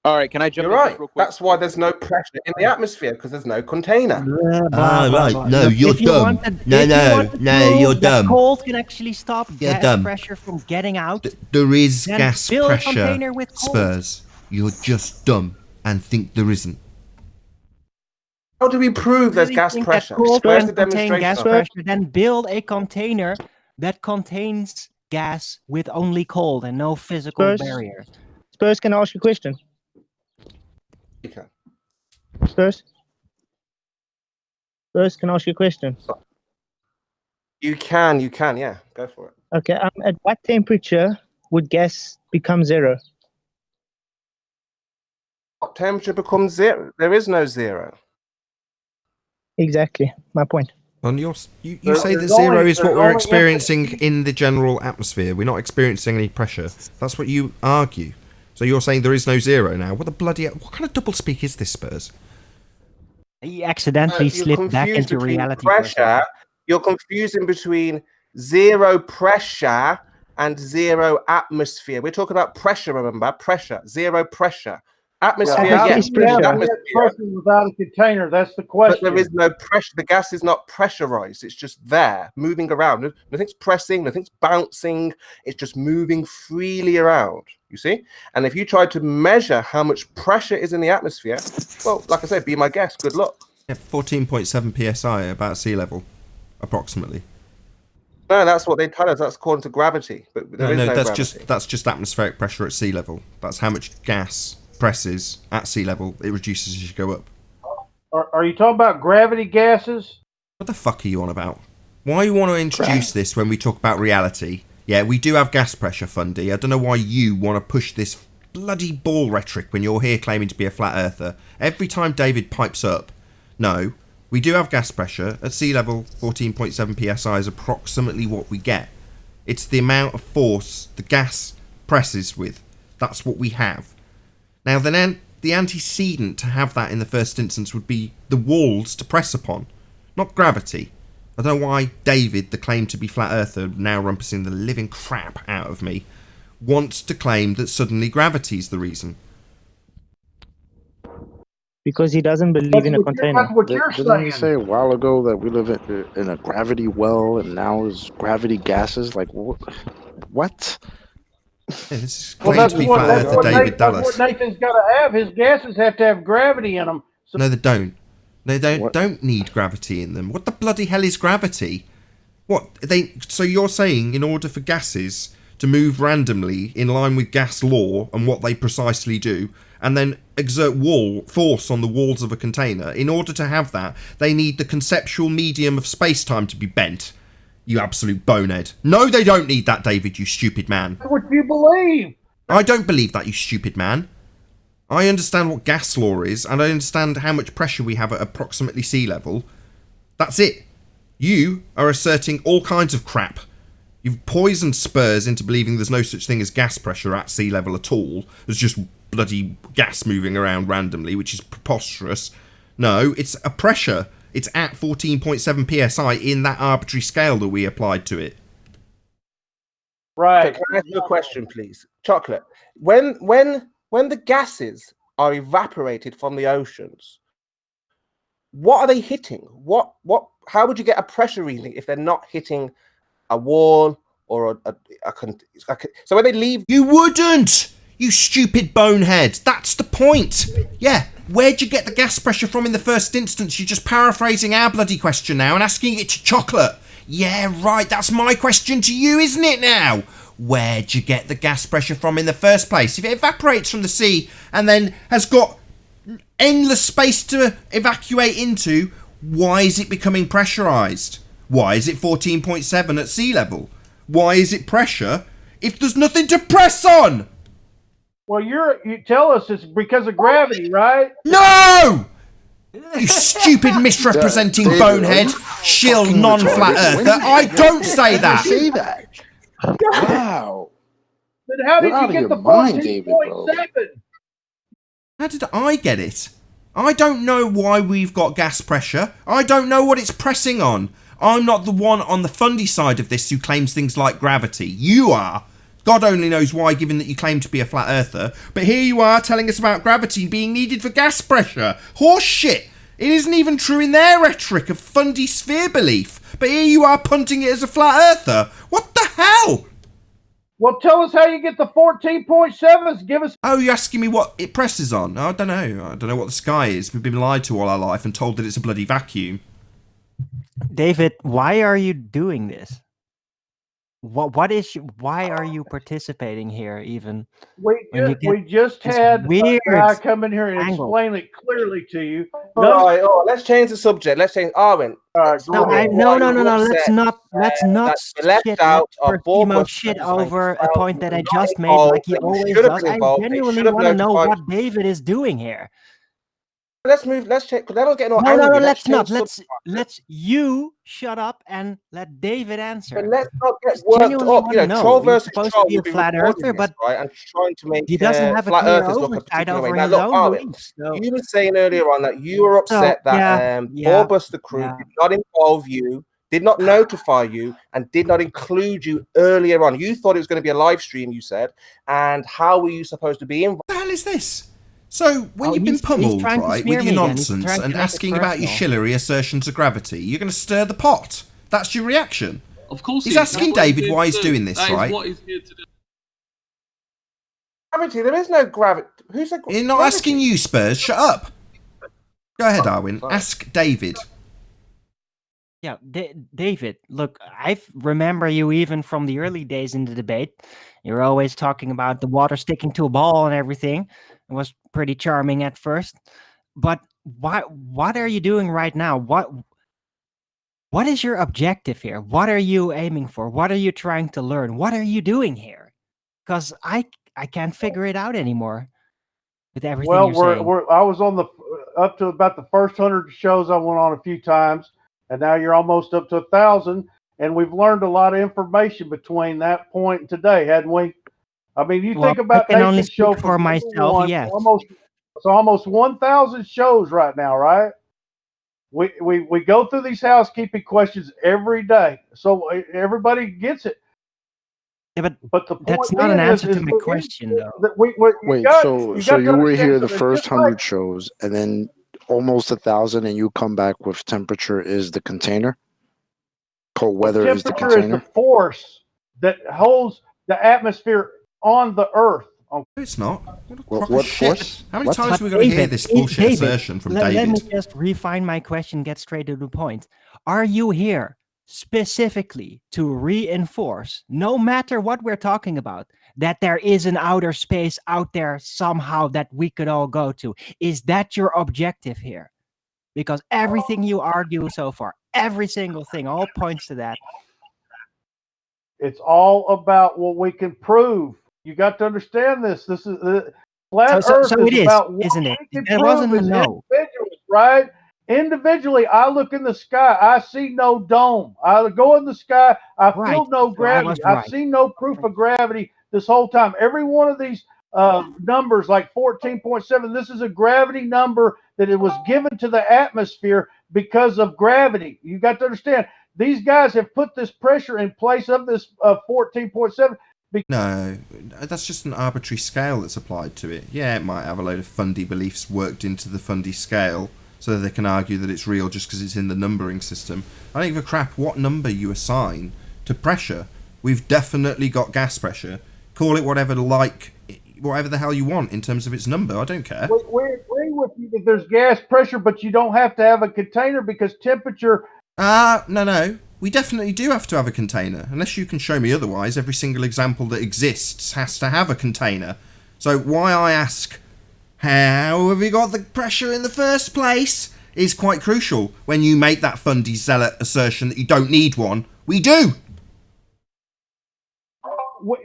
All right, can I jump you're in right. just real quick? That's why there's no pressure in the atmosphere, because there's no container. Right. No, Look, you're if you dumb. wanted- No, if you no, wanted to no, prove you're that dumb. Cold can actually stop You're gas dumb. pressure from getting out. There is Then gas fill a pressure, container with cold. Spurs. You're just dumb and think there isn't. How do we prove there's Really gas think that pressure? cold Where's can the contain demonstration gas of it? pressure, then build a container that contains gas with only cold and no physical Spurs? barrier. Spurs, can I ask you a question? You can. Spurs? Spurs, can I ask you a question? You can, yeah. Go for it. Okay, at what temperature would gas become zero? What temperature becomes zero? There is no zero. Exactly, my point. On you say There's that zero only- is what there's we're only experiencing in the general atmosphere. We're not experiencing any pressure. That's what you argue. So you're saying there is no zero now. What kind of double speak is this, Spurs? He accidentally You're slipped back confused into between reality. For a pressure. second. You're confusing between zero pressure and zero atmosphere. We're talking about pressure, remember? Pressure, zero pressure. Atmosphere, How Yeah, do yes. it's you have pressure. net pressure without a container? That's the But question. there is no pressure. The gas is not pressurized. It's just there, moving around. Nothing's pressing, nothing's bouncing. It's just moving freely around, you see? And if you try to measure how much pressure is in the atmosphere, well, like I said, be my guest. Good luck. Yeah, 14.7 psi, about sea level, approximately. No, that's what they tell us. That's according to gravity. But there is no that's gravity. just atmospheric pressure at sea level. That's how much gas presses at sea level. It reduces as you go up. Are you talking about gravity gases? What the fuck are you on about? Why you want to introduce this when we talk about reality? Yeah, we do have gas pressure, Fundy. I don't know why you want to push this bloody ball rhetoric when you're here claiming to be a flat earther. Every time David pipes up, no, we do have gas pressure. At sea level, 14.7 psi is approximately what we get. It's the amount of force the gas presses with. That's what we have. Now, then the antecedent to have that in the first instance would be the walls to press upon, not gravity. I don't know why David, the claim to be flat earther, now rumpusing the living crap out of me, wants to claim that suddenly gravity's the reason. Because he doesn't believe in a container. That's what you're Didn't you saying. say a while ago that we live in a gravity well and now is gravity gases? Like what? Yeah, this is Well, claimed that's to be what flat earther David that's what Dallas. Nathan's got to have. His gases have to have gravity in them. So No, they don't. They What? don't need gravity in them. What the bloody hell is gravity? So you're saying in order for gases to move randomly in line with gas law and what they precisely do, and then exert force on the walls of a container, in order to have that, they need the conceptual medium of space-time to be bent? You absolute bonehead. No, they don't need that, David, you stupid man. that's what you believe. I don't believe that, you stupid man. I understand what gas law is, and I understand how much pressure we have at approximately sea level. That's it. You are asserting all kinds of crap. You've poisoned Spurs into believing there's no such thing as gas pressure at sea level at all. There's just bloody gas moving around randomly, which is preposterous. No, it's a pressure. It's at 14.7 psi in that arbitrary scale that we applied to it. Right. Okay, can I ask you a question, please? Chocolate. When the gases are evaporated from the oceans, what are they hitting? How would you get a pressure reading if they're not hitting a wall or so when they leave? You wouldn't! You stupid bonehead. That's the point. Yeah, where'd you get the gas pressure from in the first instance? You're just paraphrasing our bloody question now and asking it to Chocolate. Yeah, right, that's my question to you, isn't it now? Where'd you get the gas pressure from in the first place? If it evaporates from the sea and then has got endless space to evacuate into, why is it becoming pressurized? Why is it 14.7 at sea level? Why is it pressure if there's nothing to press on? Well, you tell us it's because of gravity, right? No! You stupid misrepresenting bonehead, shill non-flat earther. I don't say that. Say that. Wow. Then how did You're out you of get the your mind, David, bro. 14.7? How did I get it? I don't know why we've got gas pressure. I don't know what it's pressing on. I'm not the one on the fundy side of this who claims things like gravity. You are. God only knows why, given that you claim to be a flat earther. But here you are telling us about gravity being needed for gas pressure. Horse shit. It isn't even true in their rhetoric of fundy sphere belief. But here you are punting it as a flat earther. What the hell? Well, tell us how you get the 14.7s. Give us. Oh, you're asking me what it presses on? I don't know. I don't know what the sky is. We've been lied to all our life and told that it's a bloody vacuum. David, why are you doing this? Why are you participating here even? We just had a guy come in here and explain it clearly to you. All right, let's change the subject. Let's change Arwen. No. Let's not left out shit over a point that I just made, like he always does. I genuinely want to know what David is doing here. Let's move. Let's check. No. Let's not. Let's you shut up and let David answer. But let's not get worked up. You know, troll versus supposed troll. To be a flat earther, but right, and trying to make he doesn't have flat a earthers look a particular way. Now, look, Arwen, so. you were saying earlier on that you were upset that Orbus the crew did not involve you, did not notify you, and did not include you earlier on. You thought it was going to be a live stream. You said, and how were you supposed to be involved? What the hell is this? So, when you've been pummeled, right, with your nonsense and asking about your shillery assertions of gravity, you're going to stir the pot. That's your reaction. Of course he's asking David why he's doing this, right? Is what he's here to do. Gravity, there is no gravity. Who said You're not asking you, Spurs. Shut up. Go ahead, Arwen. Ask David. Yeah, David, look, I remember you even from the early days in the debate. You're always talking about the water sticking to a ball and everything. It was pretty charming at first. But what are you doing right now? What is your objective here? What are you aiming for? What are you trying to learn? What are you doing here? Because I can't figure it out anymore with everything you're saying. I was on up to about the first 100 shows I went on a few times, and now you're almost up to 1,000, and we've learned a lot of information between that point and today, hadn't we? I mean, think about I can only speak for myself, yes. Almost 1,000 shows right now, right? We go through these housekeeping questions every day, so everybody gets it. Yeah, But the point that's not an being answer is to my the question, though. that Wait, so you were here the first 100 shows, and then almost 1,000, and you come back with temperature is the container. Cold weather is the temperature is container. the force that holds the atmosphere on the Earth. No, it's not. What force? How many What? times are we going to hear this bullshit assertion from David? Let me just refine my question, get straight to the point. Are you here specifically to reinforce, no matter what we're talking about, that there is an outer space out there somehow that we could all go to? Is that your objective here? Because everything you argue so far, every single thing, all points to that. It's all about what we can prove. You got to understand this. This is flat Earth so it is, about what isn't it? we can There prove wasn't a as no. individuals, right? Individually, I look in the sky. I see no dome. I go in the sky. I feel Right. no So I was gravity. right. I've seen no proof of gravity this whole time. Every one of these numbers, like 14.7, this is a gravity number that it was given to the atmosphere because of gravity. You got to understand. These guys have put this pressure in place of this 14.7. No, that's just an arbitrary scale that's applied to it. Yeah, it might have a load of fundy beliefs worked into the fundy scale so that they can argue that it's real just because it's in the numbering system. I don't give a crap what number you assign to pressure. We've definitely got gas pressure. Call it whatever the hell you want in terms of its number. I don't care. We agree with you that there's gas pressure, but you don't have to have a container because temperature. No. We definitely do have to have a container. Unless you can show me otherwise, every single example that exists has to have a container. So why I ask, how have you got the pressure in the first place, is quite crucial when you make that fundy zealot assertion that you don't need one. We do!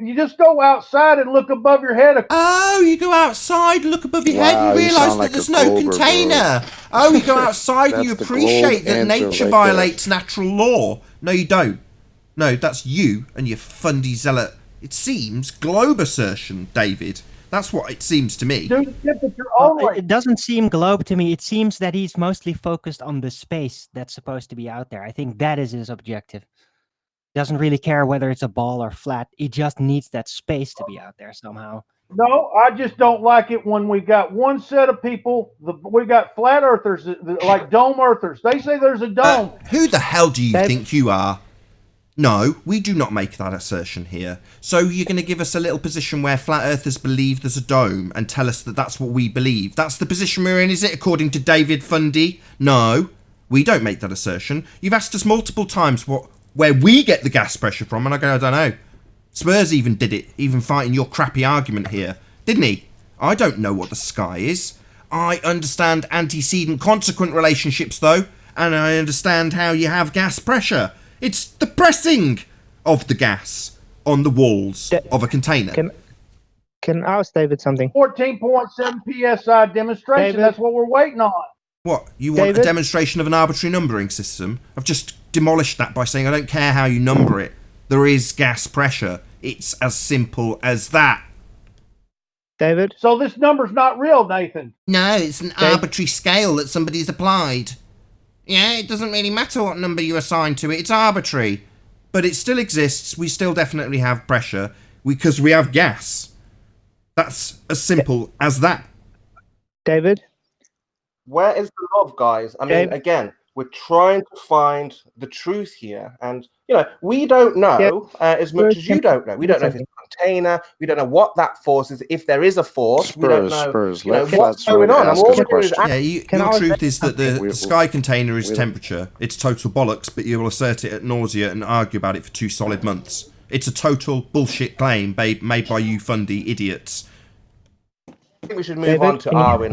You just go outside and look above your head. Oh, you go outside, look above your head and Wow, you realise sound that like there's a no Glober, container. Oh, you go outside and you That's the appreciate Globe that answer nature right violates natural law. No, you don't. No, that's you and your fundy zealot. It seems globe assertion, David. That's what it seems to me. Due to temperature Well, only. it doesn't seem globe to me. It seems that he's mostly focused on the space that's supposed to be out there. I think that is his objective. Doesn't really care whether it's a ball or flat. He just needs that space to be out there somehow. No, I just don't like it when we got one set of people. We got flat earthers, like dome earthers. They say there's a dome. Who the hell do you think you are? No, we do not make that assertion here. So you're going to give us a little position where flat earthers believe there's a dome and tell us that that's what we believe. That's the position we're in, is it, according to David Fundy? No, we don't make that assertion. You've asked us multiple times where we get the gas pressure from, and I go, I don't know. Spurs even did it, even fighting your crappy argument here, didn't he? I don't know what the sky is. I understand antecedent consequent relationships, though, and I understand how you have gas pressure. It's the pressing of the gas on the walls of a container. Can I ask David something? 14.7 psi demonstration. David? That's what we're waiting on. What? You want David? a demonstration of an arbitrary numbering system? I've just demolished that by saying I don't care how you number it. There is gas pressure. It's as simple as that. David? So this number's not real, Nathan. No, it's an arbitrary scale that somebody's applied. Yeah, it doesn't really matter what number you assign to it. It's arbitrary. But it still exists. We still definitely have pressure because we have gas. That's as simple as that. David? Where is the love, guys? I mean, again, we're trying to find the truth here, and we don't know as much as you don't know. We don't know if it's a container. We don't know what that force is. If there is a force, we don't know. What's going on? I'm all your truth is that the sky container is temperature. It's total bollocks, but you will assert it at nausea and argue about it for 2 solid months. It's a total bullshit claim made by you fundy idiots. I think we should move on to Arwin.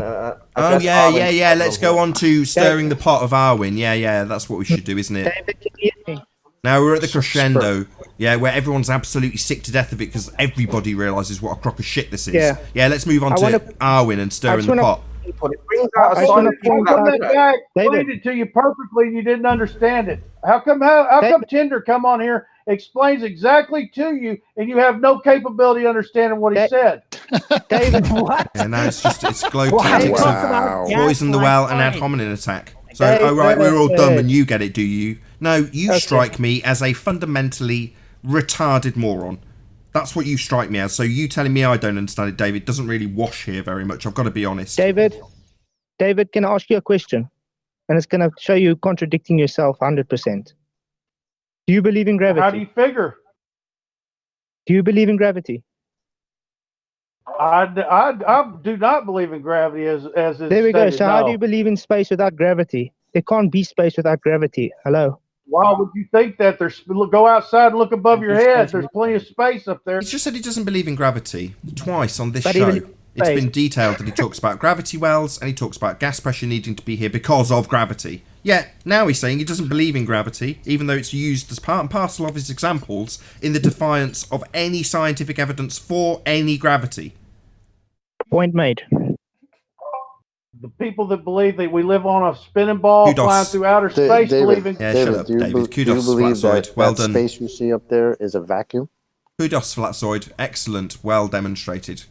Yeah. Let's go on to stirring the pot of Arwin. Yeah. That's what we should do, isn't it? David, can you hear me? Now we're at the crescendo. Yeah, where everyone's absolutely sick to death of it because everybody realises what a crock of shit this is. Yeah. Let's move on to Arwin and stirring the pot. It brings out a solid How come that guy explained it to you perfectly and you didn't understand it? How come Tinder come on here, explains exactly to you, and you have no capability of understanding what he said? David, what? Yeah, no, it's globe tactics of poison the well and ad hominem attack. So, we're all dumb and you get it, do you? No, you strike me as a fundamentally retarded moron. That's what you strike me as. So you telling me I don't understand it, David, doesn't really wash here very much. I've got to be honest. David, can I ask you a question? And it's going to show you contradicting yourself 100%. Do you believe in gravity? How do you figure? Do you believe in gravity? I do not believe in gravity as is There we go. stated, So no. how do you believe in space without gravity? There can't be space without gravity. Hello? Why would you think that? Go outside and look above your head. There's plenty of space up there. He's just said he doesn't believe in gravity twice on this But show. even It's space. been detailed that he talks about gravity wells and he talks about gas pressure needing to be here because of gravity. Yet, now he's saying he doesn't believe in gravity, even though it's used as part and parcel of his examples in the defiance of any scientific evidence for any gravity. Point made. The people that believe that we live on a spinning ball Kudos. flying through outer space believe in... Yeah, shut up, David. Kudos, Flatzoid. Well done. Space you see up there is a vacuum? Kudos, Flatzoid. Excellent. Well demonstrated.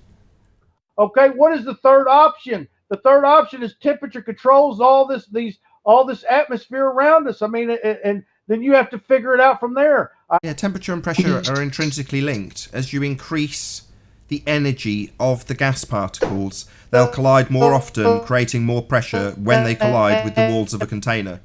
Okay, what is the third option? The third option is temperature controls all this atmosphere around us. I mean, and then you have to figure it out from there. Yeah, temperature and pressure are intrinsically linked. As you increase the energy of the gas particles, they'll collide more often, creating more pressure when they collide with the walls of a container.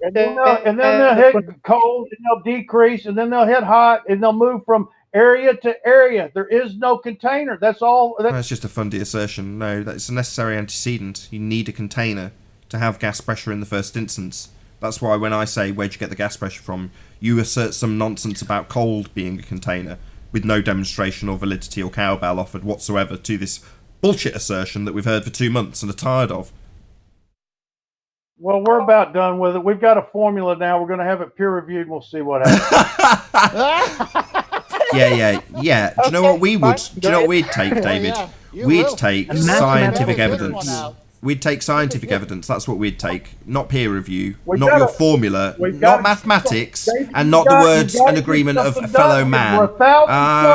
And then they'll hit cold, and they'll decrease, and then they'll hit hot, and they'll move from area to area. There is no container. That's all. That's just a fundy assertion. No, that's a necessary antecedent. You need a container to have gas pressure in the first instance. That's why when I say, where'd you get the gas pressure from, you assert some nonsense about cold being a container, with no demonstration or validity or cowbell offered whatsoever to this bullshit assertion that we've heard for 2 months and are tired of. Well, we're about done with it. We've got a formula now. We're going to have it peer reviewed, and we'll see what happens. Yeah. Do you know what we would? Do you know what we'd take, David? We'd take scientific evidence. We'd take scientific evidence. That's what we'd take. Not peer review, not your formula, not mathematics, and not the words and agreement of a fellow man.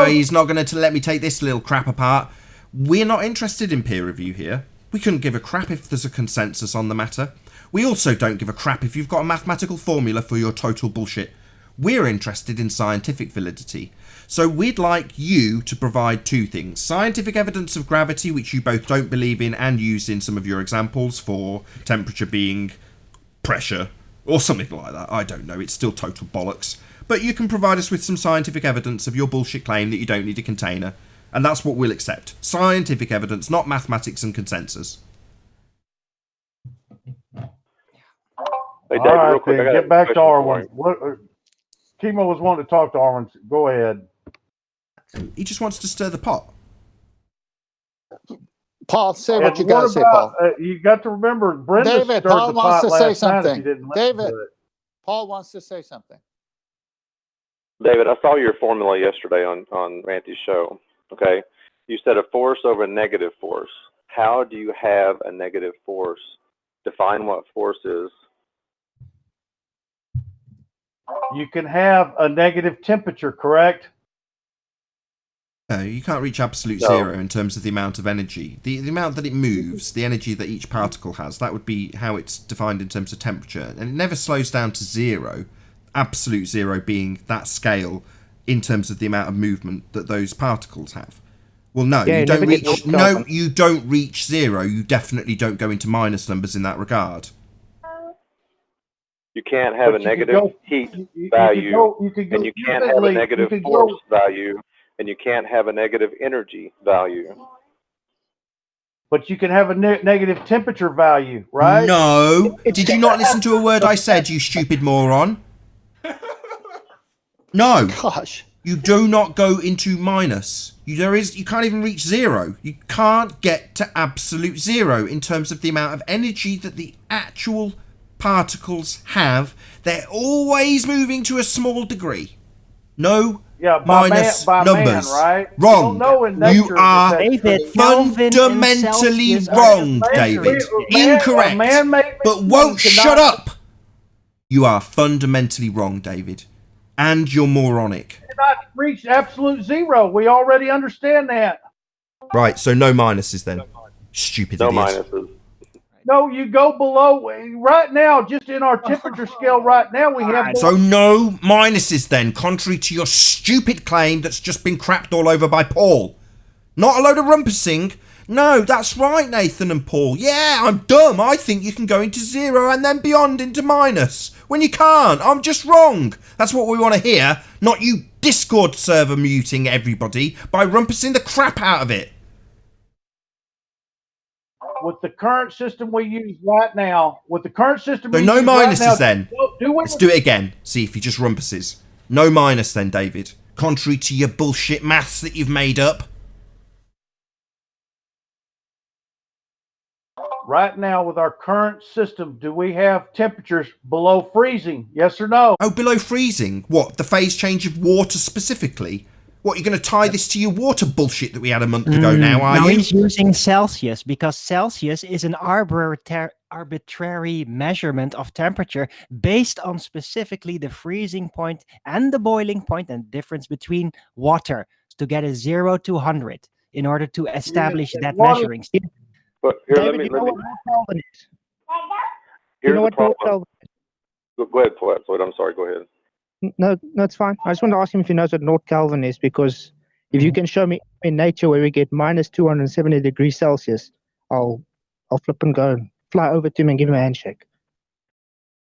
He's not going to let me take this little crap apart. We're not interested in peer review here. We couldn't give a crap if there's a consensus on the matter. We also don't give a crap if you've got a mathematical formula for your total bullshit. We're interested in scientific validity. So we'd like you to provide two things. Scientific evidence of gravity, which you both don't believe in and use in some of your examples for temperature being pressure or something like that. I don't know. It's still total bollocks. But you can provide us with some scientific evidence of your bullshit claim that you don't need a container. And that's what we'll accept. Scientific evidence, not mathematics and consensus. Hey, David, real quick, I got get back to Arwen. Kimo was wanting to talk to Arwen. Go ahead. He just wants to stir the pot. Paul, say what you got to say, Paul. You got to remember, Brenda David, stirred Paul the wants pot to say last night if something. you didn't listen David, to it. Paul wants to say something. David, I saw your formula yesterday on Ranty's show. Okay, you said a force over a negative force. How do you have a negative force? Define what force is. You can have a negative temperature, correct? No, you can't reach absolute zero in terms of the amount of energy. The amount that it moves, the energy that each particle has, that would be how it's defined in terms of temperature. And it never slows down to zero, absolute zero being that scale in terms of the amount of movement that those particles have. Well, no, you don't reach. No, you don't reach zero. You definitely don't go into minus numbers in that regard. You can't have a negative heat value, and you can't have a negative force value, and you can't have a negative energy value. But you can have a negative temperature value, right? No. Did you not listen to a word I said, you stupid moron? No. Gosh. You do not go into minus. You can't even reach zero. You can't get to absolute zero in terms of the amount of energy that the actual particles have. They're always moving to a small degree. No minus numbers. Right? Wrong. You are fundamentally wrong, David. Incorrect. But won't shut up. You are fundamentally wrong, David. And you're moronic. Not reach absolute zero. We already understand that. Right, so no minuses then. Stupid idiot. No minuses. No, you go below. Right now, just in our temperature scale right now, we have... So no minuses then, contrary to your stupid claim that's just been crapped all over by Paul. Not a load of rumpusing. No, that's right, Nathan and Paul. Yeah, I'm dumb. I think you can go into 0 and then beyond into minus. When you can't, I'm just wrong. That's what we want to hear, not you Discord server muting everybody by rumpusing the crap out of it. With the current system we use right now, So no minuses then. Let's do it again. See if he just rumpuses. No minus then, David. Contrary to your bullshit maths that you've made up. Right now, with our current system, do we have temperatures below freezing? Yes or no? Oh, below freezing? What, the phase change of water specifically? What, you're going to tie this to your water bullshit that we had a month ago now, are you? He's using Celsius because Celsius is an arbitrary measurement of temperature based on specifically the freezing point and the boiling point and difference between water to get a 0 to 100 in order to establish that measuring. But here, David, let me. what Kelvin is? Here's What the problem. Kelvin is? Go ahead, Floyd. I'm sorry. Go ahead. No, it's fine. I just want to ask him if he knows what North Kelvin is, because if you can show me in nature where we get minus 270 degrees Celsius, I'll flip and go and fly over to him and give him a handshake.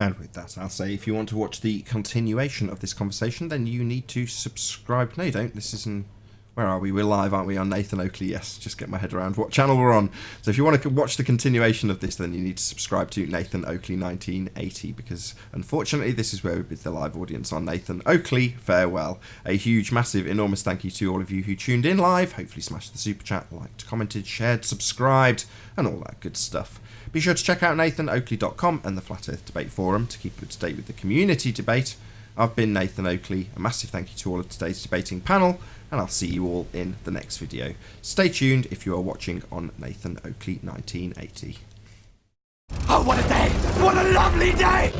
And with that, I'll say if you want to watch the continuation of this conversation, then you need to subscribe. No, you don't. This isn't... Where are we? We're live, aren't we, on Nathan Oakley? Yes, just get my head around what channel we're on. So if you want to watch the continuation of this, then you need to subscribe to Nathan Oakley 1980, because unfortunately this is where we bid the live audience on Nathan Oakley farewell. A huge, massive, enormous thank you to all of you who tuned in live. Hopefully smashed the super chat, liked, commented, shared, subscribed, and all that good stuff. Be sure to check out nathanoakley.com and the Flat Earth Debate Forum to keep up to date with the community debate. I've been Nathan Oakley. A massive thank you to all of today's debating panel, and I'll see you all in the next video. Stay tuned if you are watching on Nathan Oakley 1980. Oh, what a day! What a lovely day!